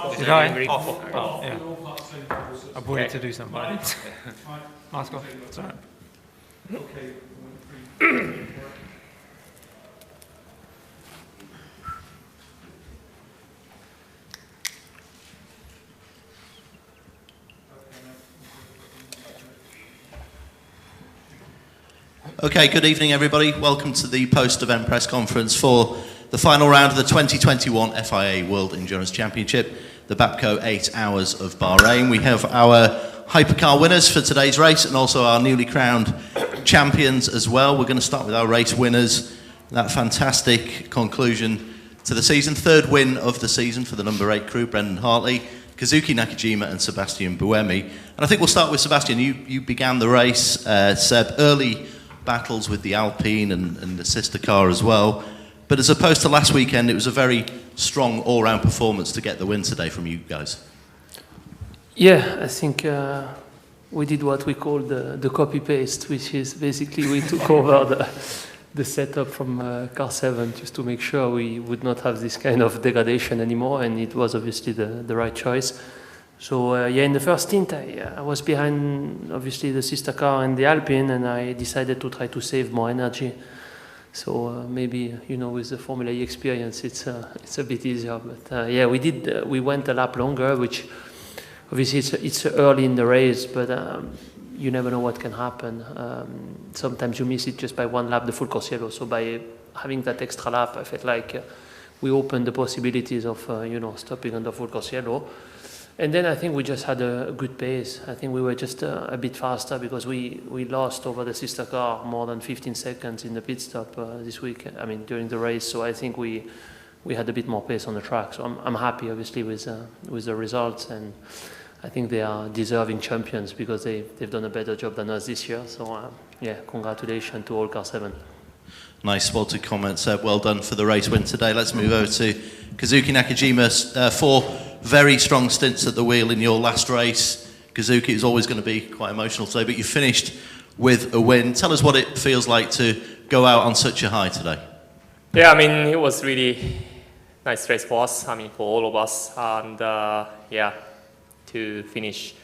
Did I? Oh, yeah. I wanted to do something. Mask off. Sorry. Okay, good evening everybody. Welcome to the post-event press conference for the final round of the 2021 FIA World Endurance Championship, the Babco 8 Hours of Bahrain. We have our hypercar winners for today's race and also our newly crowned champions as well. We're going to start with our race winners. That fantastic conclusion to the season. Third win of the season for the number 8 crew, Brendan Hartley, Kazuki Nakajima and Sebastian Buemi. And I think we'll start with Sebastian. You began the race, Seb, early battles with the Alpine and the sister car as well. But as opposed to last weekend, it was a very strong all-round performance to get the win today from you guys. Yeah, I think we did what we call the copy-paste, which is basically we took over the setup from car 7 just to make sure we would not have this kind of degradation anymore, and it was obviously the right choice. So yeah, in the first stint, I was behind obviously the sister car and the Alpine, and I decided to try to save more energy. So maybe with the Formula E experience, it's a bit easier. But yeah, we went a lap longer, which obviously it's early in the race, but you never know what can happen. Sometimes you miss it just by one lap, the full course yellow. So by having that extra lap, I felt like we opened the possibilities of stopping under full course yellow. And then I think we just had a good pace. I think we were just a bit faster because we lost over the sister car more than 15 seconds in the pit stop this week. I mean, during the race. So I think we had a bit more pace on the track. So I'm happy, obviously, with the results, and I think they are deserving champions because they've done a better job than us this year. So yeah, congratulations to all car 7. Nice spotted comment, Seb. Well done for the race win today. Let's move over to Kazuki Nakajima. 4 very strong stints at the wheel in your last race. Kazuki, is always going to be quite emotional today, but you finished with a win. Tell us what it feels like to go out on such a high today. Yeah, I mean, it was really nice race for us, I mean, for all of us. And yeah, to finish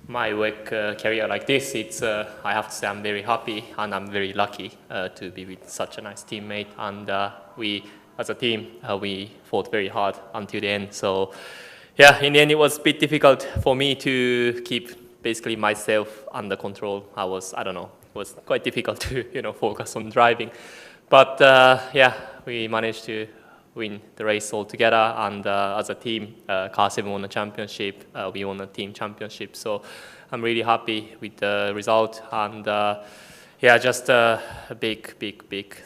my work career like this, it's I have to say I'm very happy and I'm very lucky to be with such a nice teammate. And we, as a team, we fought very hard until the end. So yeah, in the end, it was a bit difficult for me to keep basically myself under control. I don't know, it was quite difficult to focus on driving. But yeah, we managed to win the race all together, and as a team, car 7 won the championship. We won the team championship, so I'm really happy with the result. And yeah, just a big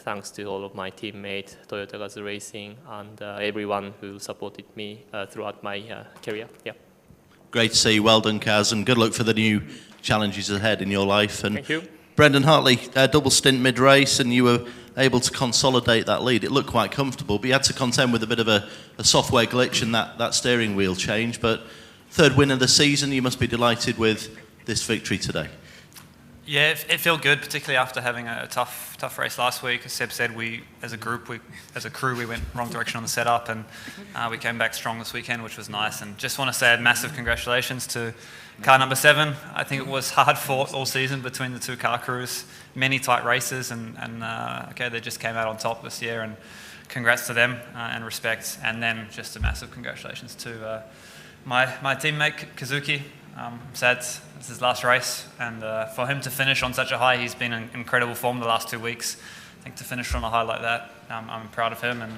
thanks to all of my teammates, Toyota Gazoo Racing, and everyone who supported me throughout my career. Yeah. Great to see you. Well done, Kaz, and good luck for the new challenges ahead in your life. And thank you. Brendan Hartley, double stint mid-race, and you were able to consolidate that lead. It looked quite comfortable, but you had to contend with a bit of a software glitch and that steering wheel change. But third win of the season, you must be delighted with this victory today. Yeah, it felt good, particularly after having a tough race last week. As Seb said, as a crew, we went wrong direction on the setup, and we came back strong this weekend, which was nice. And just want to say a massive congratulations to car number 7. I think it was hard fought all season between the 2 car crews, many tight races, and okay, they just came out on top this year, and congrats to them and respect. And then just a massive congratulations to my teammate Kazuki. I'm sad it's his last race, and for him to finish on such a high, he's been in incredible form the last 2 weeks. I think to finish on a high like that, I'm proud of him, and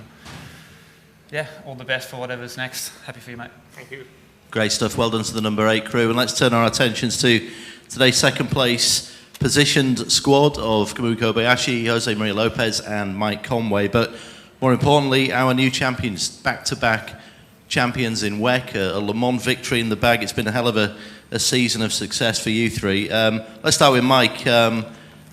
yeah, all the best for whatever's next. Happy for you, mate. Thank you. Great stuff. Well done to the number 8 crew. And let's turn our attentions to today's second place positioned squad of Kamui Kobayashi, Jose Maria Lopez and Mike Conway. But more importantly, our new champions, back-to-back champions in WEC, a Le Mans victory in the bag. It's been a hell of a season of success for you 3. Let's start with Mike.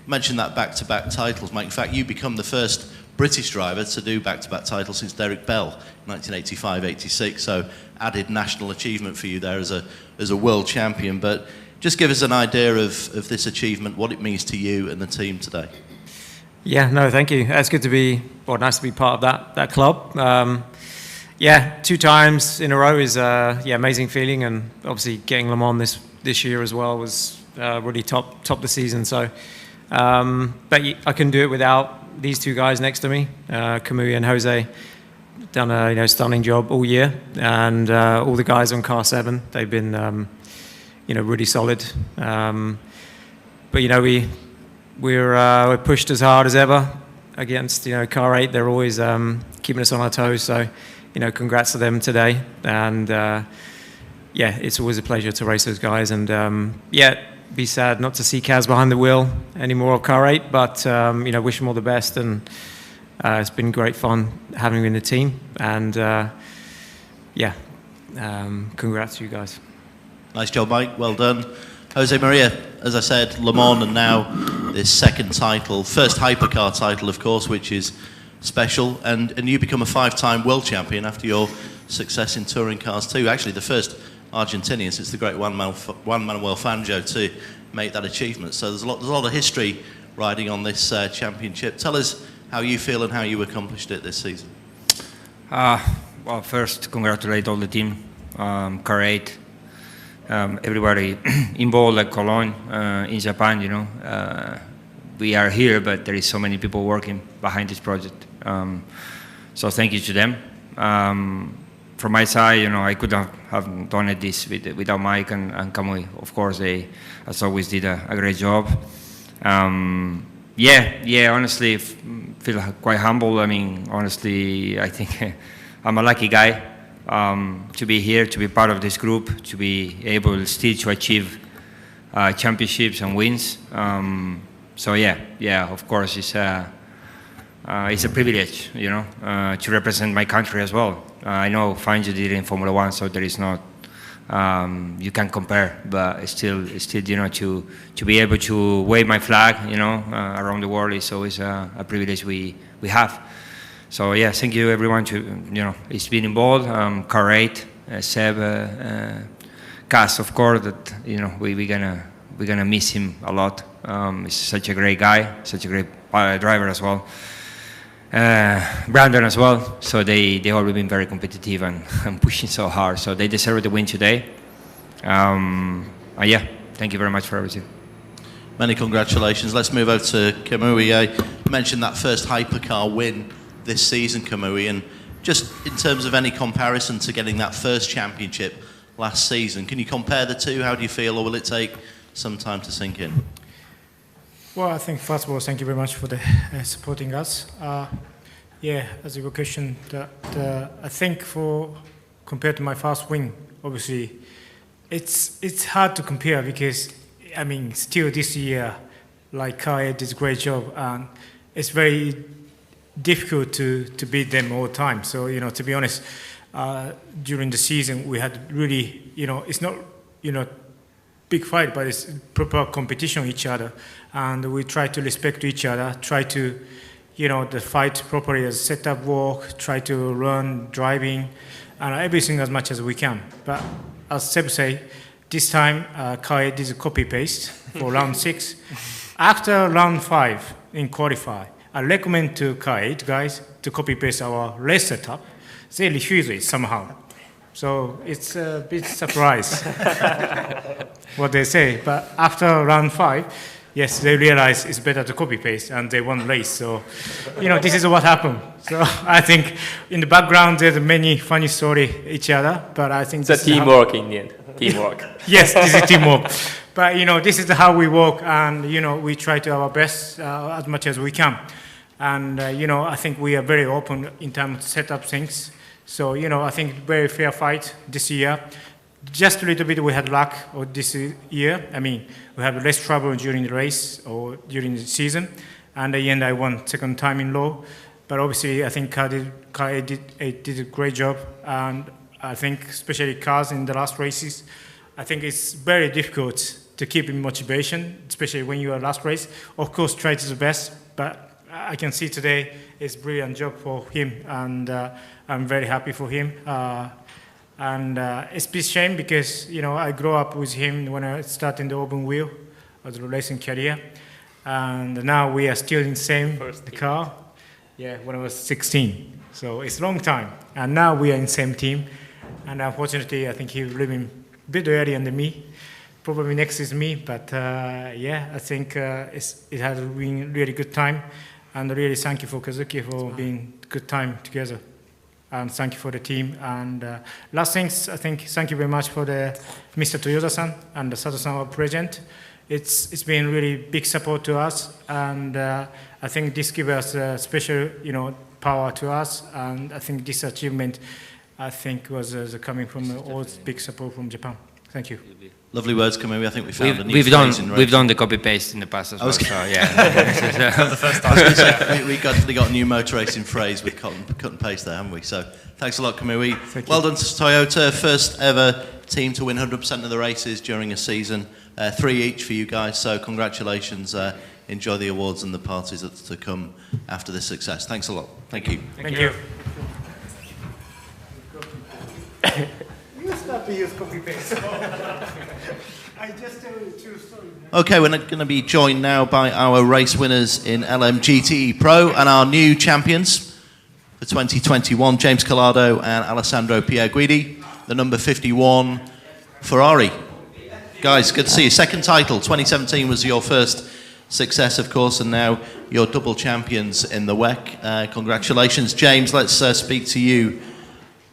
Mentioned that back-to-back titles, Mike. In fact, you become the first British driver to do back-to-back titles since Derek Bell, 1985-86. So added national achievement for you there as a world champion. But just give us an idea of this achievement, what it means to you and the team today. Yeah, no, thank you. It's good to be, nice to be part of that club. Yeah, 2 times in a row is amazing feeling, and obviously getting Le Mans this year as well was really top the season. So, but I couldn't do it without these 2 guys next to me, Kamui and Jose. Done a stunning job all year, and all the guys on car 7, they've been really solid. But we're pushed as hard as ever against car 8. They're always keeping us on our toes. So congrats to them today, and it's always a pleasure to race those guys. And be sad not to see Kaz behind the wheel anymore of car 8, but wish him all the best, and it's been great fun having him in the team, and congrats to you guys. Nice job, Mike. Well done. Jose Maria, as I said, Le Mans, and now this second title, first hypercar title, of course, which is special, and you become a 5-time world champion after your success in touring cars too. Actually, the first Argentinian since the great Juan Manuel Fangio to make that achievement. So there's a lot of history riding on this championship. Tell us how you feel and how you accomplished it this season. Well, first, congratulate all the team, car 8, everybody involved at Cologne, in Japan. We are here, but there is so many people working behind this project. So thank you to them. From my side, I could have done it this without Mike and Kamui. Of course, they, as always, did a great job. Honestly, feel quite humble. I mean, honestly, I think I'm a lucky guy to be here, to be part of this group, to be able still to achieve championships and wins. Of course, it's a privilege, to represent my country as well. I know Fangio did it in Formula 1, so there is not, you can compare, but still, to be able to wave my flag, around the world is always a privilege we have. So yeah, thank you everyone it's been involved. Car 8, Seb, Kaz, of course, that we're gonna miss him a lot. He's such a great guy, such a great driver as well. Brandon as well. So they all been very competitive and pushing so hard. So they deserve the win today. Thank you very much for everything. Many congratulations. Let's move over to Kamui. You mentioned that first hypercar win this season, Kamui, and just in terms of any comparison to getting that first championship last season, can you compare the two? How do you feel, or will it take some time to sink in? Well, I think first of all, thank you very much for supporting us. As your question, I think compared to my first win, obviously, it's hard to compare because still this year, like Kaya did a great job, and it's very difficult to beat them all the time. So to be honest, during the season we had really it's not big fight, but it's proper competition with each other, and we try to respect each other, try to the fight properly as setup work, try to learn driving and everything as much as we can. But as Seb say, this time Kai did a copy paste for round 6. After round 5 in qualify, I recommend to Kai guys to copy paste our race setup. They refuse it somehow. So it's a bit surprise what they say. But after round 5, yes, they realize it's better to copy paste and they won race. So, this is what happened. So I think in the background there's many funny story each other, but I think it's a teamwork in the end. Teamwork. Yes, this is teamwork. But this is how we work, and we try to our best as much as we can. And I think we are very open in terms of set up things. So I think very fair fight this year. Just a little bit we had luck this year. We had less trouble during the race or during the season. And at the end I won second time in row. But obviously I think Kai did a great job. And I think especially cars in the last races, I think it's very difficult to keep in motivation, especially when you are last race. Of course, try to do the best, but I can see today it's brilliant job for him, and I'm very happy for him. And it's a bit shame because I grew up with him when I started in the open wheel as a racing career, and now we are still in the same car. Yeah, when I was 16. So it's a long time. And now we are in same team. And unfortunately, I think he's leaving a bit earlier than me. Probably next is me. But yeah, I think it has been really good time. And really thank you for Kazuki for being good time together. And thank you for the team. And last things, I think thank you very much for the Mr. Toyoda-san and the Sato-san, our president. It's been really big support to us, and I think this gives us a special, power to us. And I think this achievement, I think, was coming from all big support from Japan. Thank you. Lovely words, Kamui. I think we found a new we've done the copy paste in the past as well. So yeah, the first time. we got a new motor racing phrase with cut and paste there, haven't we? So thanks a lot, Kamui. Well done to Toyota, first ever team to win 100% of the races during a season. 3 each for you guys, so congratulations. Enjoy the awards and the parties that's to come after this success. Thanks a lot. Thank you. Thank you. You start to use copy paste. I just tell you true story. Okay, we're going to be joined now by our race winners in LMGTE Pro and our new champions for 2021, James Collado and Alessandro Pierguidi, the number 51 Ferrari. Guys, good to see you. Second title. 2017 was your first success, of course, and now you're double champions in the WEC. Congratulations. James, let's speak to you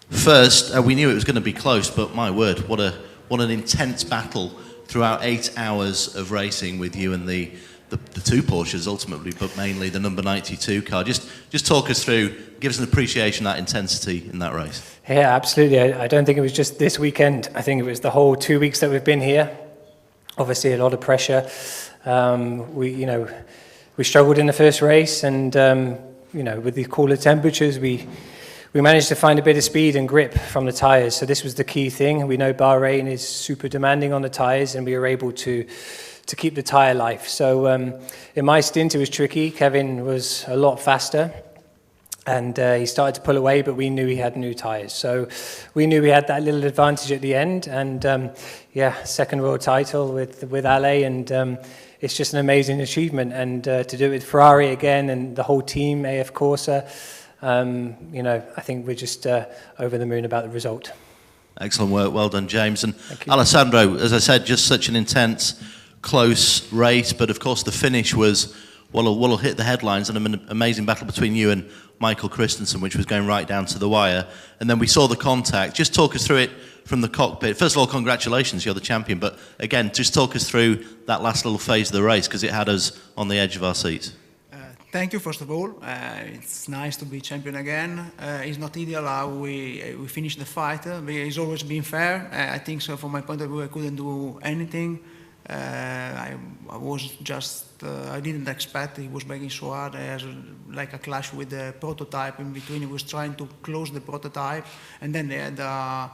first. We knew it was going to be close, but my word, what an intense battle throughout 8 hours of racing with you and the two Porsches ultimately, but mainly the number 92 car. Just talk us through, give us an appreciation of that intensity in that race. Yeah, absolutely. I don't think it was just this weekend. I think it was the whole 2 weeks that we've been here. Obviously, a lot of pressure. We struggled in the first race, and with the cooler temperatures, we managed to find a bit of speed and grip from the tyres. So this was the key thing. We know Bahrain is super demanding on the tyres, and we were able to keep the tyre life. So in my stint, it was tricky. Kevin was a lot faster. And he started to pull away, but we knew he had new tyres. So we knew we had that little advantage at the end. And second world title with Ale, and it's just an amazing achievement. And to do it with Ferrari again and the whole team, AF Corsa, I think we're just over the moon about the result. Excellent work. Well done, James. And Alessandro, as I said, just such an intense, close race. But of course, the finish was what'll hit the headlines, and an amazing battle between you and Michael Christensen, which was going right down to the wire. And then we saw the contact. Just talk us through it from the cockpit. First of all, congratulations, you're the champion. But again, just talk us through that last little phase of the race, because it had us on the edge of our seats. Thank you, first of all. It's nice to be champion again. It's not ideal how we finished the fight. It's always been fair. I think so. From my point of view, I couldn't do anything. I was just, I didn't expect he was making so hard. I had like a clash with the prototype in between. He was trying to close the prototype, and then they had, I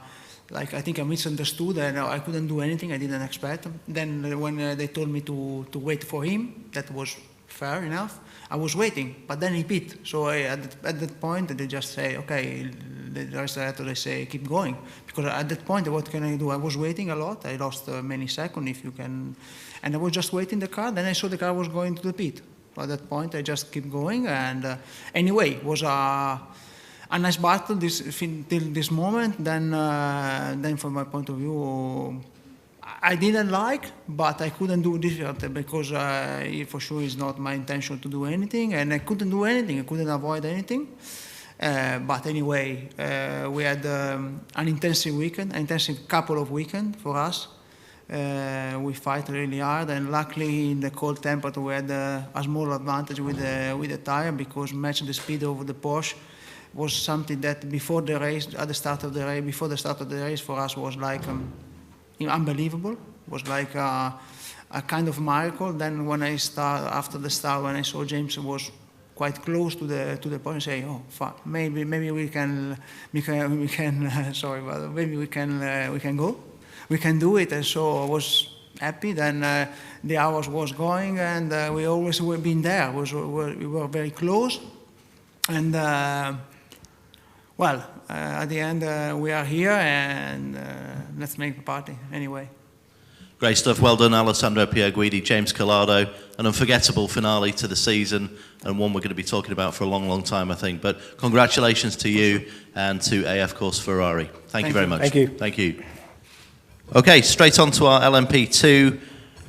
think I misunderstood, and I couldn't do anything. I didn't expect. Then when they told me to wait for him, that was fair enough. I was waiting, but then he pit. So at that point, they just say, okay, the rest of they say, keep going. Because at that point, what can I do? I was waiting a lot. I lost many seconds, if you can. And I was just waiting the car. Then I saw the car was going to the pit. So at that point, I just keep going. And anyway, it was a nice battle till this moment. Then from my point of view, I didn't like, but I couldn't do different because for sure it's not my intention to do anything, and I couldn't do anything. I couldn't avoid anything. But anyway, we had an intensive weekend, an intensive couple of weekends for us. We fight really hard, and luckily in the cold temperature we had a small advantage with the tire, because matching the speed of the Porsche was something that before the race, at the start of the race, before the start of the race, for us was like unbelievable. It was like a kind of miracle. Then when after the start, when I saw James was quite close to the point, say, oh, fuck, maybe we can sorry, but maybe we can go, we can do it. And so I was happy. Then the hours was going, and we always were been there. We were very close, and at the end we are here, and let's make the party anyway. Great stuff. Well done, Alessandro Pierguidi, James Collado. An unforgettable finale to the season, and one we're going to be talking about for a long, long time, I think. But congratulations to you and to AF Corse Ferrari. Thank you very much. Thank you. Thank you. Okay, straight on to our LMP2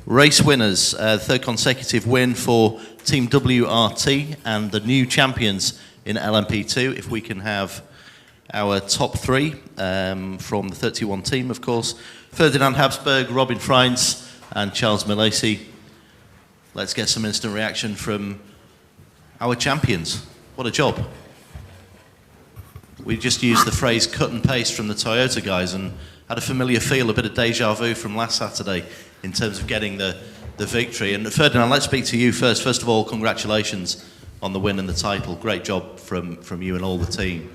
race winners. Third consecutive win for Team WRT and the new champions in LMP2. If we can have our top three from the 31 team, of course. Ferdinand Habsburg, Robin Freins and Charles Milesi. Let's get some instant reaction from our champions. What a job. We just used the phrase cut and paste from the Toyota guys and had a familiar feel, a bit of deja vu from last Saturday in terms of getting the victory. And Ferdinand, let's speak to you first. First of all, congratulations on the win and the title. Great job from you and all the team.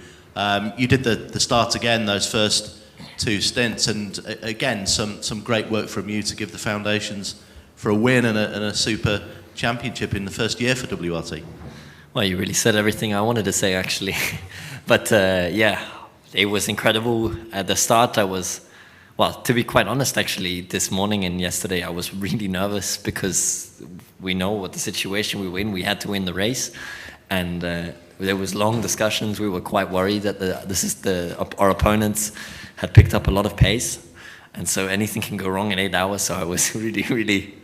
You did the start again, those first two stints, and again, some great work from you to give the foundations for a win and a super championship in the first year for WRT. Well, you really said everything I wanted to say, actually. But yeah, it was incredible. At the start, well, to be quite honest, actually, this morning and yesterday, I was really nervous because we know what the situation we were in. We had to win the race, and there was long discussions. We were quite worried that our opponents had picked up a lot of pace, and so anything can go wrong in 8 hours. So I was really, really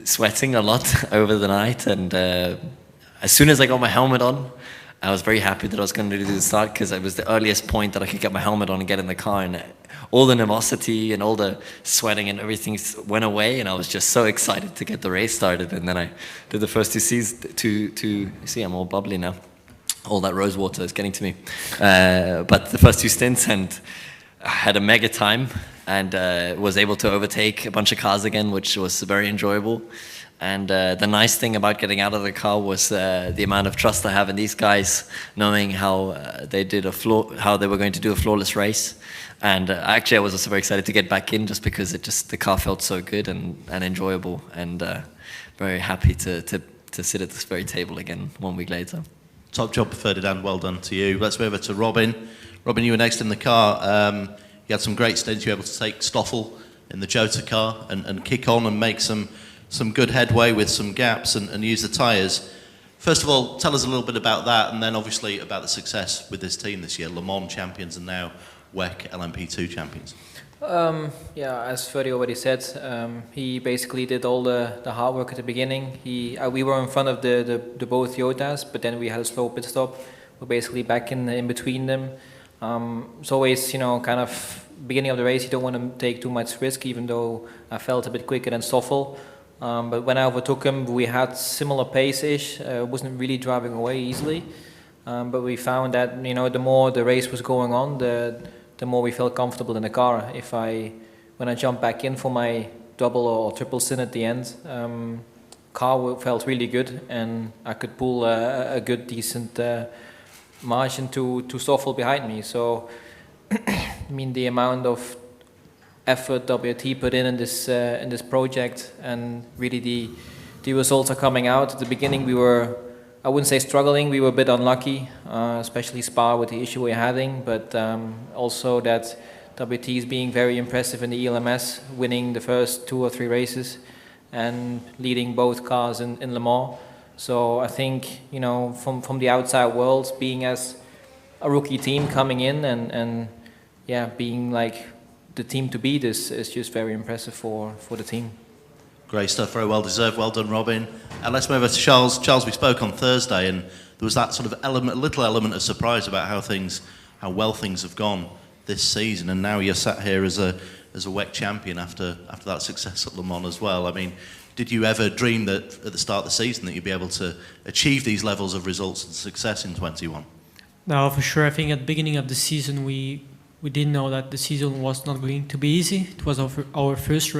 sweating a lot over the night, and as soon as I got my helmet on, I was very happy that I was going to do the start because it was the earliest point that I could get my helmet on and get in the car, and all the nervosity and all the sweating and everything went away, and I was just so excited to get the race started. And then I did the first see, I'm all bubbly now. All that rose water is getting to me. But the first two stints, and I had a mega time and was able to overtake a bunch of cars again, which was very enjoyable. And the nice thing about getting out of the car was the amount of trust I have in these guys, knowing how they were going to do a flawless race. And actually, I was also very excited to get back in, just because the car felt so good and enjoyable, and very happy to sit at this very table again 1 week later. Top job, Ferdinand. Well done to you. Let's move over to Robin. Robin, you were next in the car. You had some great stints. You were able to take Stoffel in the Jota car and kick on and make some good headway with some gaps and use the tyres. First of all, tell us a little bit about that, and then obviously about the success with this team this year. Le Mans champions and now WEC LMP2 champions. Yeah, as Ferdy already said, he basically did all the hard work at the beginning. We were in front of the both Toyotas, but then we had a slow pit stop. We're basically back in between them. It's always, kind of beginning of the race, you don't want to take too much risk, even though I felt a bit quicker than Stoffel. But when I overtook him, we had similar pace-ish. Wasn't really driving away easily. But we found that, the more the race was going on, the more we felt comfortable in the car. When I jumped back in for my double or triple stint at the end, car felt really good, and I could pull a good, decent margin to Stoffel behind me. So, the amount of effort WRT put in this project, and really the results are coming out. At the beginning, we were, I wouldn't say struggling, we were a bit unlucky, especially Spa with the issue we're having, but also that WRT is being very impressive in the ELMS, winning the first 2 or 3 races and leading both cars in Le Mans. So I think, from the outside world, being as a rookie team coming in and being like the team to beat is just very impressive for the team. Great stuff, very well deserved. Well done, Robin. And let's move over to Charles. Charles, we spoke on Thursday, and there was that sort of little element of surprise about how well things have gone this season, and now you're sat here as a WEC champion after that success at Le Mans as well. I mean, did you ever dream that at the start of the season that you'd be able to achieve these levels of results and success in 21? No, for sure. I think at the beginning of the season we didn't know that the season was not going to be easy. It was our first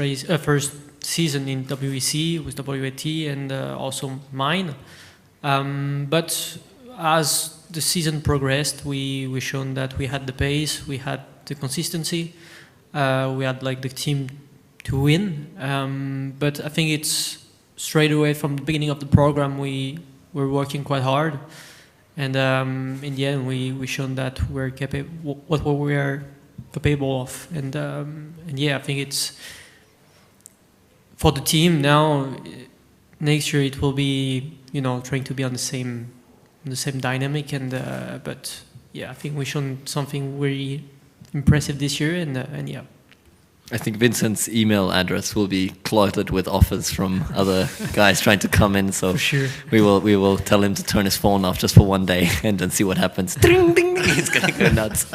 season in WEC with WRT, and also mine. But as the season progressed, we shown that we had the pace, we had the consistency, we had the team to win. But I think it's straight away from the beginning of the program we were working quite hard, and in the end we shown that we're capable, what we are capable of, and yeah, I think for the team now, next year it will be, you know, trying to be on the same dynamic, and but yeah, I think we've shown something very impressive this year, and yeah. I think Vincent's email address will be clouded with offers from other guys trying to come in. So for sure. we will tell him to turn his phone off just for one day and then see what happens. Ding, ding, ding. He's going to go nuts.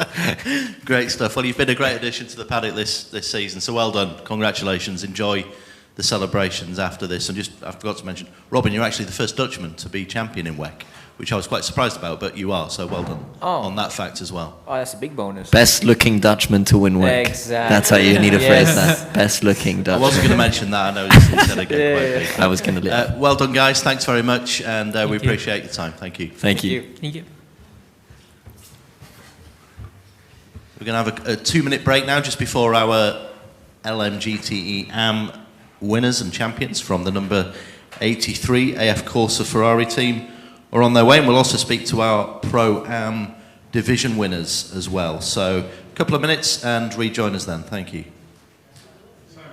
Great stuff. Well, you've been a great addition to the paddock this season. So well done. Congratulations. Enjoy the celebrations after this. And I forgot to mention, Robin, you're actually the first Dutchman to be champion in WEC, which I was quite surprised about, but you are, so well done on that fact as well. Oh, that's a big bonus. Best looking Dutchman to win WEC. Exactly. That's how you need to phrase that. Best looking Dutchman. I wasn't going to mention that, I know you said it again quite big. I was going to well done, guys. Thanks very much, and we appreciate your time. Thank you. Thank you. Thank you. We're going to have a 2-minute break now, just before our LMGTE AM winners and champions from the number 83 AF Corsa Ferrari team are on their way, and we'll also speak to our Pro-Am division winners as well. So a couple of minutes and rejoin us then. Thank you. Right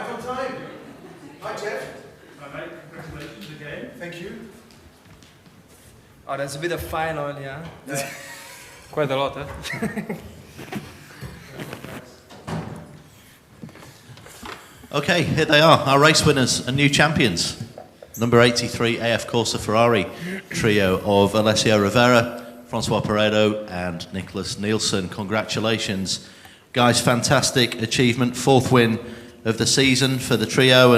on time. Hi, Jeff. Hi, mate. Congratulations again. Thank you. Oh, that's a bit of fine oil, yeah. Quite a lot, eh? Okay, here they are, our race winners and new champions. Number 83 AF Corsa Ferrari trio of Alessio Rivera, Francois Paredo and Nicholas Nielsen. Congratulations. Guys, fantastic achievement. 4th win of the season for the trio,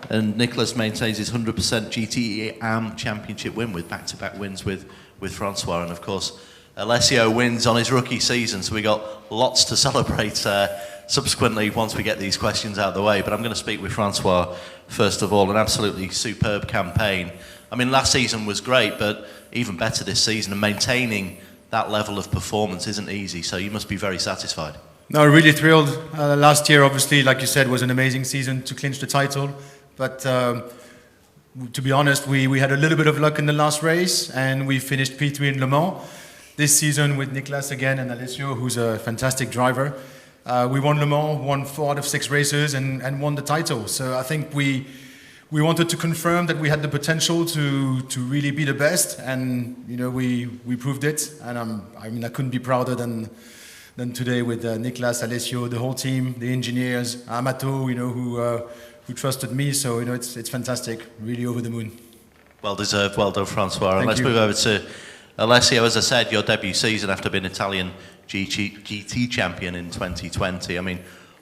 and Nicholas maintains his 100% GTE AM championship win with back-to-back wins with Francois. And of course, Alessio wins on his rookie season, so we got lots to celebrate subsequently once we get these questions out of the way. But I'm going to speak with Francois first of all. An absolutely superb campaign. I mean, last season was great, but even better this season, and maintaining that level of performance isn't easy, so you must be very satisfied. No, really thrilled. Last year, obviously, like you said, was an amazing season to clinch the title, but to be honest, we had a little bit of luck in the last race, and we finished P3 in Le Mans. This season with Nicolas again and Alessio, who's a fantastic driver, we won Le Mans, won 4 out of 6 races, and won the title. So I think we wanted to confirm that we had the potential to really be the best, and you know we proved it. And I mean I couldn't be prouder than today with Nicolas, Alessio, the whole team, the engineers, Amato, you know, who trusted me. So you know it's fantastic, really over the moon. Well deserved, well done, Francois. And Thank let's you. move over to Alessio. As I said, your debut season after being Italian GT champion in 2020. I mean,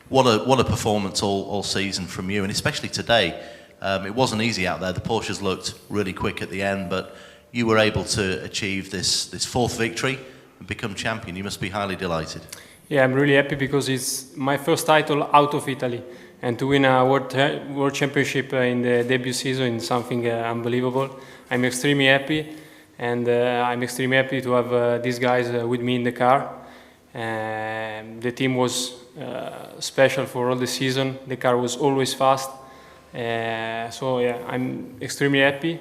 what a performance all season from you, and especially today. It wasn't easy out there. The Porsches looked really quick at the end, but you were able to achieve this 4th victory and become champion. You must be highly delighted. Yeah, I'm really happy because it's my first title out of Italy, and to win a world championship in the debut season is something unbelievable. I'm extremely happy, and I'm extremely happy to have these guys with me in the car. The team was special for all the season. The car was always fast. So yeah, I'm extremely happy.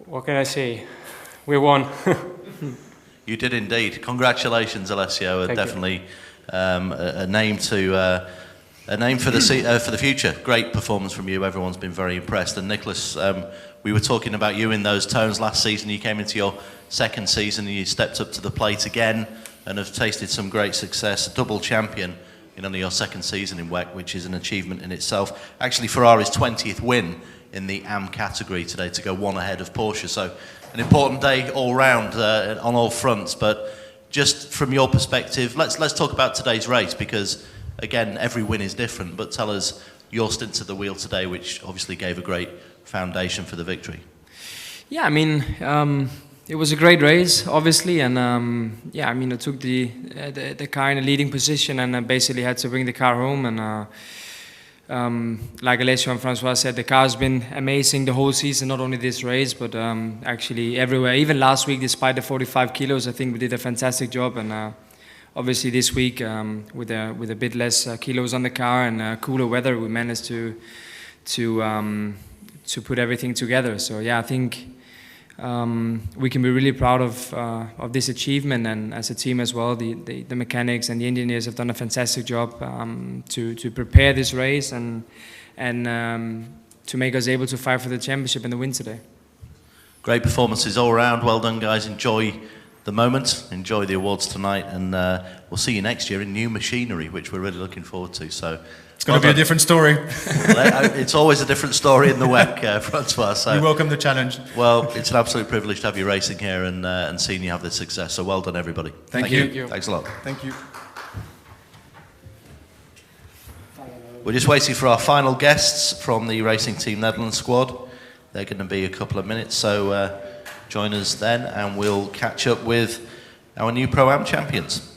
What can I say? We won. You did indeed. Congratulations, Alessio. Definitely a name to a name for the future. Great performance from you. Everyone's been very impressed. And Nicholas, we were talking about you in those tones last season. You came into your 2nd season and you stepped up to the plate again and have tasted some great success. Double champion in only your 2nd season in WEC, which is an achievement in itself. Actually, Ferrari's 20th win in the AM category today, to go 1 ahead of Porsche. So an important day all round on all fronts. But just from your perspective, let's talk about today's race, because again, every win is different. But tell us your stint at the wheel today, which obviously gave a great foundation for the victory. Yeah, I mean, it was a great race, obviously, and yeah, I mean, I took the car in a leading position and basically had to bring the car home. And like Alessio and Francois said, the car's been amazing the whole season, not only this race, but actually everywhere. Even last week, despite the 45 kilos, I think we did a fantastic job. And obviously this week, with a bit less kilos on the car and cooler weather, we managed to put everything together. So yeah, I think we can be really proud of this achievement, and as a team as well, the mechanics and the engineers have done a fantastic job to prepare this race and to make us able to fight for the championship and the win today. Great performances all around. Well done, guys. Enjoy the moment, enjoy the awards tonight, and we'll see you next year in new machinery, which we're really looking forward to. So it's going to be a different story. It's always a different story in the WEC, Francois. So we welcome the challenge. Well, it's an absolute privilege to have you racing here and seeing you have this success. So well done, everybody. Thank you. Thanks a lot. Thank you. We're just waiting for our final guests from the Racing Team Netherlands squad. They're going to be a couple of minutes, so join us then and we'll catch up with our new Pro-Am champions.